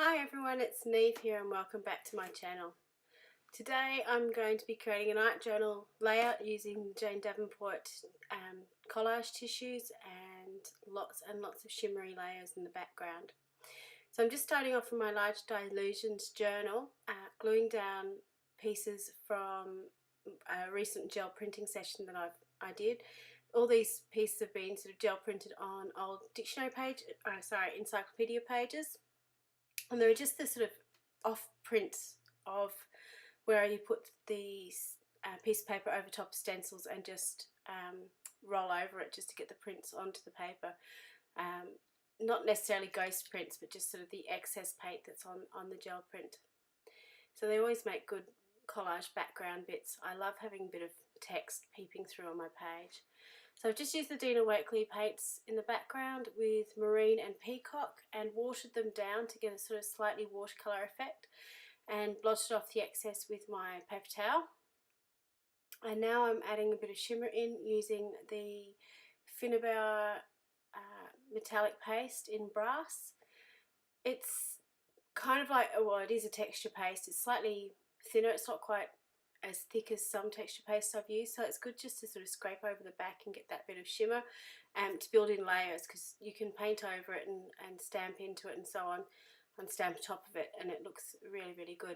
Hi everyone, it's Neve here and welcome back to my channel. Today I'm going to be creating an art journal layout using Jane Davenport collage tissues and lots of shimmery layers in the background. So I'm just starting off with my Large Dilutions journal, gluing down pieces from a recent gel printing session that I did. All these pieces have been sort of gel printed on old encyclopedia pages. And there are just the sort of off prints of where you put these piece of paper over top of stencils and just roll over it just to get the prints onto the paper. Not necessarily ghost prints, but just sort of the excess paint that's on the gel print. So they always make good collage background bits. I love having a bit of text peeping through on my page. So I've just used the Dina Wakley paints in the background with Marine and Peacock and watered them down to get a sort of slightly watercolour effect and blotted off the excess with my paper towel. And now I'm adding a bit of shimmer in using the Finnerbauer metallic paste in brass. It's kind of like, well, it is a texture paste. It's slightly thinner. It's not quite as thick as some texture paste I've used, so it's good just to sort of scrape over the back and get that bit of shimmer to build in layers, because you can paint over it and stamp into it and so on, and stamp on top of it, and it looks really good.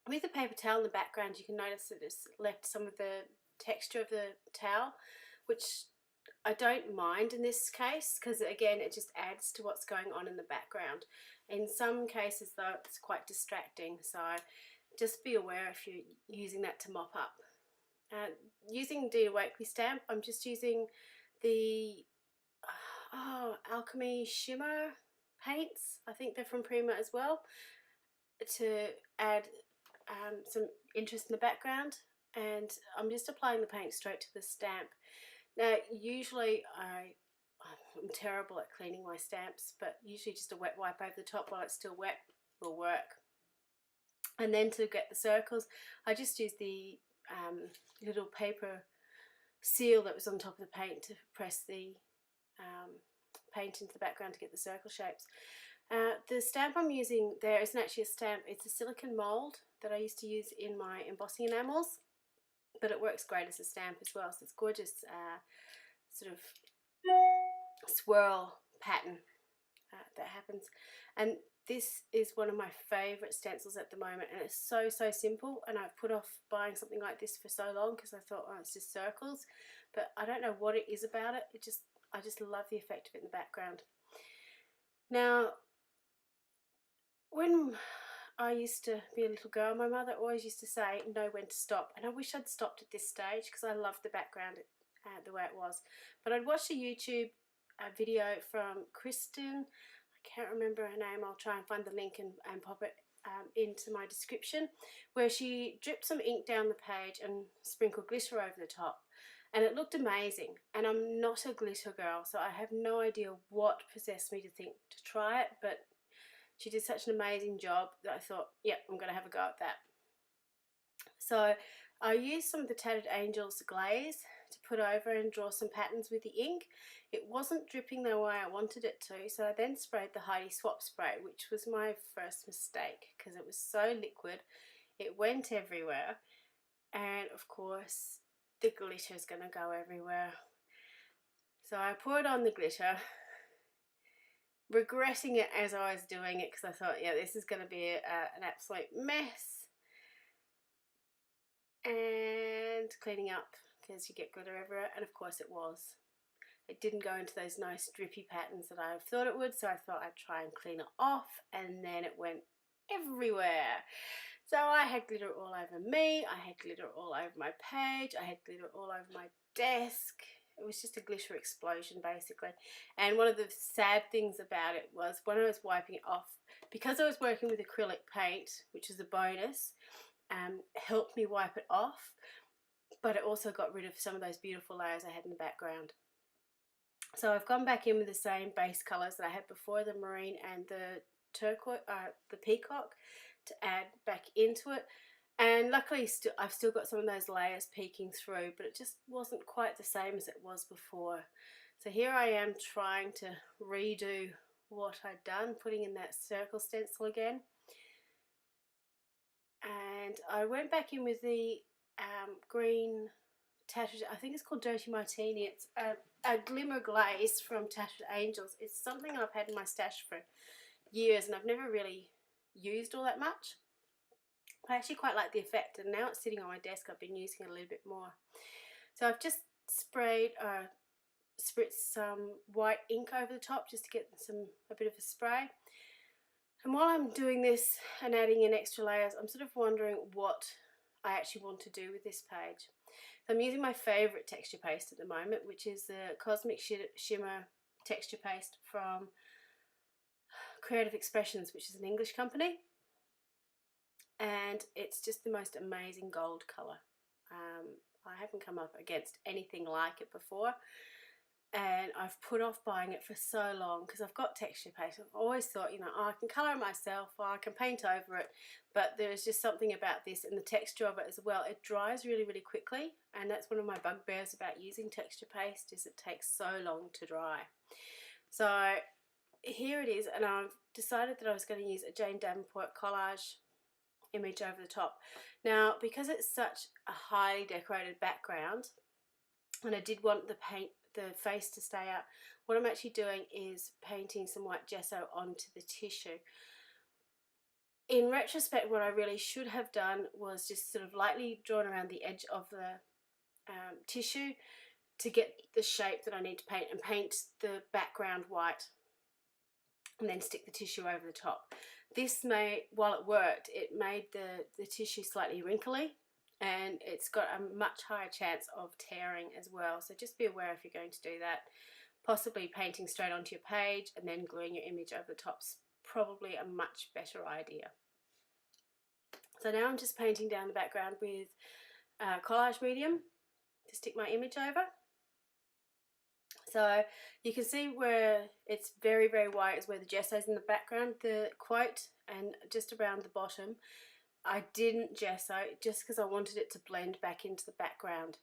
With the paper towel in the background, you can notice that it's left some of the texture of the towel, which I don't mind in this case, because again it just adds to what's going on in the background. In some cases though it's quite distracting, so just be aware if you're using that to mop up. Using Dina Wakley stamp, I'm just using the Alchemy Shimmer paints. I think they're from Prima as well, to add some interest in the background. And I'm just applying the paint straight to the stamp. Now usually I'm terrible at cleaning my stamps, but usually just a wet wipe over the top while it's still wet will work. And then to get the circles, I just used the little paper seal that was on top of the paint to press the paint into the background to get the circle shapes. The stamp I'm using there isn't actually a stamp, it's a silicone mould that I used to use in my embossing enamels, but it works great as a stamp as well. So it's gorgeous sort of swirl pattern that happens. And this is one of my favourite stencils at the moment, and it's so simple, and I've put off buying something like this for so long because I thought, oh, it's just circles, but I don't know what it is about it. I just love the effect of it in the background. Now, when I used to be a little girl, my mother always used to say know when to stop, and I wish I'd stopped at this stage because I loved the background the way it was. But I'd watched a YouTube video from Kristen, I can't remember her name, I'll try and find the link and pop it into my description, where she dripped some ink down the page and sprinkled glitter over the top, and it looked amazing. And I'm not a glitter girl, so I have no idea what possessed me to think to try it, but she did such an amazing job that I thought, yep, I'm going to have a go at that. So I used some of the Tattered Angels glaze to put over and draw some patterns with the ink. It wasn't dripping the way I wanted it to, so I then sprayed the Heidi Swap spray, which was my first mistake because it was so liquid. It went everywhere, and of course the glitter is going to go everywhere. So I poured on the glitter, regretting it as I was doing it because I thought, yeah, this is going to be an absolute mess. And cleaning up because you get glitter everywhere, and of course it was. It didn't go into those nice drippy patterns that I thought it would, so I thought I'd try and clean it off, and then it went everywhere. So I had glitter all over me, I had glitter all over my page, I had glitter all over my desk. It was just a glitter explosion basically. And one of the sad things about it was when I was wiping it off, because I was working with acrylic paint, which is a bonus, helped me wipe it off, but it also got rid of some of those beautiful layers I had in the background. So I've gone back in with the same base colours that I had before, the Marine and the turquoise, the Peacock, to add back into it. And luckily I've still got some of those layers peeking through, but it just wasn't quite the same as it was before. So here I am trying to redo what I'd done, putting in that circle stencil again. And I went back in with the green Tattered, I think it's called Dirty Martini. It's a glimmer glaze from Tattered Angels. It's something I've had in my stash for years and I've never really used all that much. I actually quite like the effect, and now it's sitting on my desk, I've been using it a little bit more. So I've just spritzed some white ink over the top just to get a bit of a spray. And while I'm doing this and adding in extra layers, I'm sort of wondering what I actually want to do with this page. So I'm using my favourite texture paste at the moment, which is the Cosmic Shimmer texture paste from Creative Expressions, which is an English company. And it's just the most amazing gold colour. I haven't come up against anything like it before, and I've put off buying it for so long because I've got texture paste. I've always thought, you know, oh, I can colour it myself or I can paint over it, but there's just something about this and the texture of it as well. It dries really, really quickly, and that's one of my bugbears about using texture paste, is it takes so long to dry. So here it is, and I've decided that I was going to use a Jane Davenport collage image over the top. Now, because it's such a highly decorated background, and I did want the face to stay out, what I'm actually doing is painting some white gesso onto the tissue. In retrospect, what I really should have done was just sort of lightly drawn around the edge of the tissue to get the shape that I need to paint, and paint the background white and then stick the tissue over the top. This while it worked, it made the tissue slightly wrinkly, and it's got a much higher chance of tearing as well. So just be aware if you're going to do that. Possibly painting straight onto your page and then gluing your image over the top's probably a much better idea. So now I'm just painting down the background with collage medium to stick my image over. So you can see where it's very, very white is where the gesso's in the background. The quote and just around the bottom, I didn't gesso just because I wanted it to blend back into the background.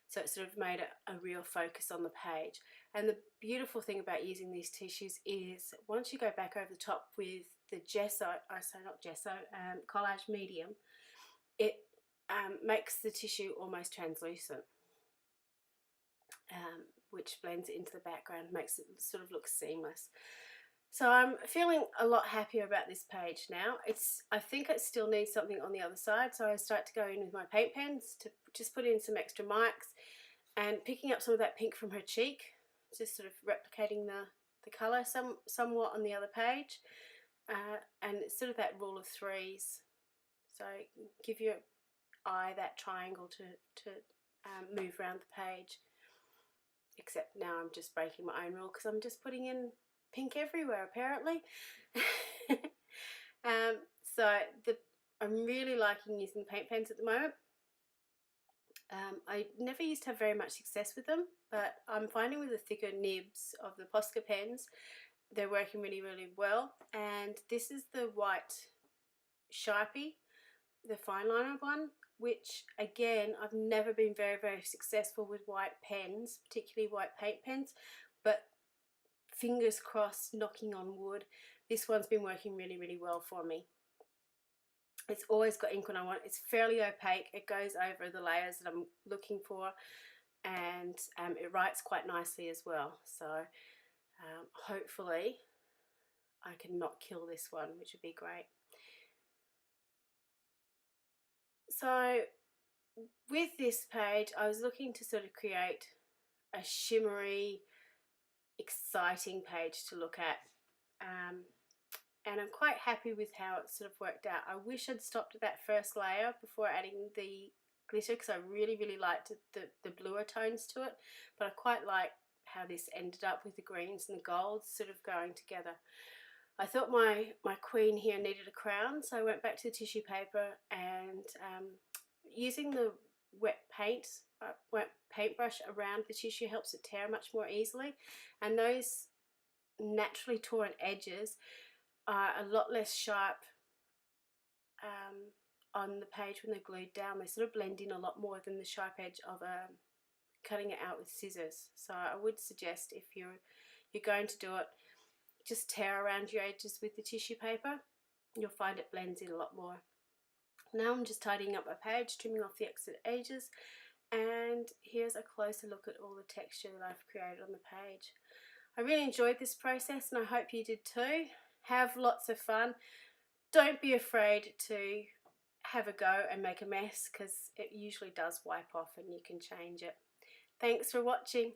So it sort of made a real focus on the page. And the beautiful thing about using these tissues is once you go back over the top with the gesso, collage medium, it makes the tissue almost translucent. Which blends it into the background, makes it sort of look seamless. So I'm feeling a lot happier about this page now. I think it still needs something on the other side, so I start to go in with my paint pens to just put in some extra mics and picking up some of that pink from her cheek, just sort of replicating the colour somewhat on the other page, and it's sort of that rule of threes. So give your eye that triangle to move around the page. Except now I'm just breaking my own rule because I'm just putting in pink everywhere apparently. So I'm really liking using paint pens at the moment. I never used to have very much success with them, but I'm finding with the thicker nibs of the Posca pens, they're working really, really well. And this is the white Sharpie, the fine liner one, which again, I've never been very, very successful with white pens, particularly white paint pens, but fingers crossed, knocking on wood, this one's been working really, really well for me. It's always got ink when I want. It's fairly opaque. It goes over the layers that I'm looking for, and it writes quite nicely as well. So hopefully I can not kill this one, which would be great. So with this page, I was looking to sort of create a shimmery, exciting page to look at, and I'm quite happy with how it sort of worked out. I wish I'd stopped at that first layer before adding the glitter, because I really, really liked the bluer tones to it, but I quite like how this ended up with the greens and the golds sort of going together. I thought my queen here needed a crown, so I went back to the tissue paper and using the wet paintbrush around the tissue helps it tear much more easily, and those naturally torn edges are a lot less sharp on the page when they're glued down. They sort of blend in a lot more than the sharp edge of cutting it out with scissors. So I would suggest, if you're going to do it, just tear around your edges with the tissue paper. You'll find it blends in a lot more. Now I'm just tidying up my page, trimming off the extra edges, and here's a closer look at all the texture that I've created on the page. I really enjoyed this process and I hope you did too. Have lots of fun. Don't be afraid to have a go and make a mess, because it usually does wipe off and you can change it. Thanks for watching.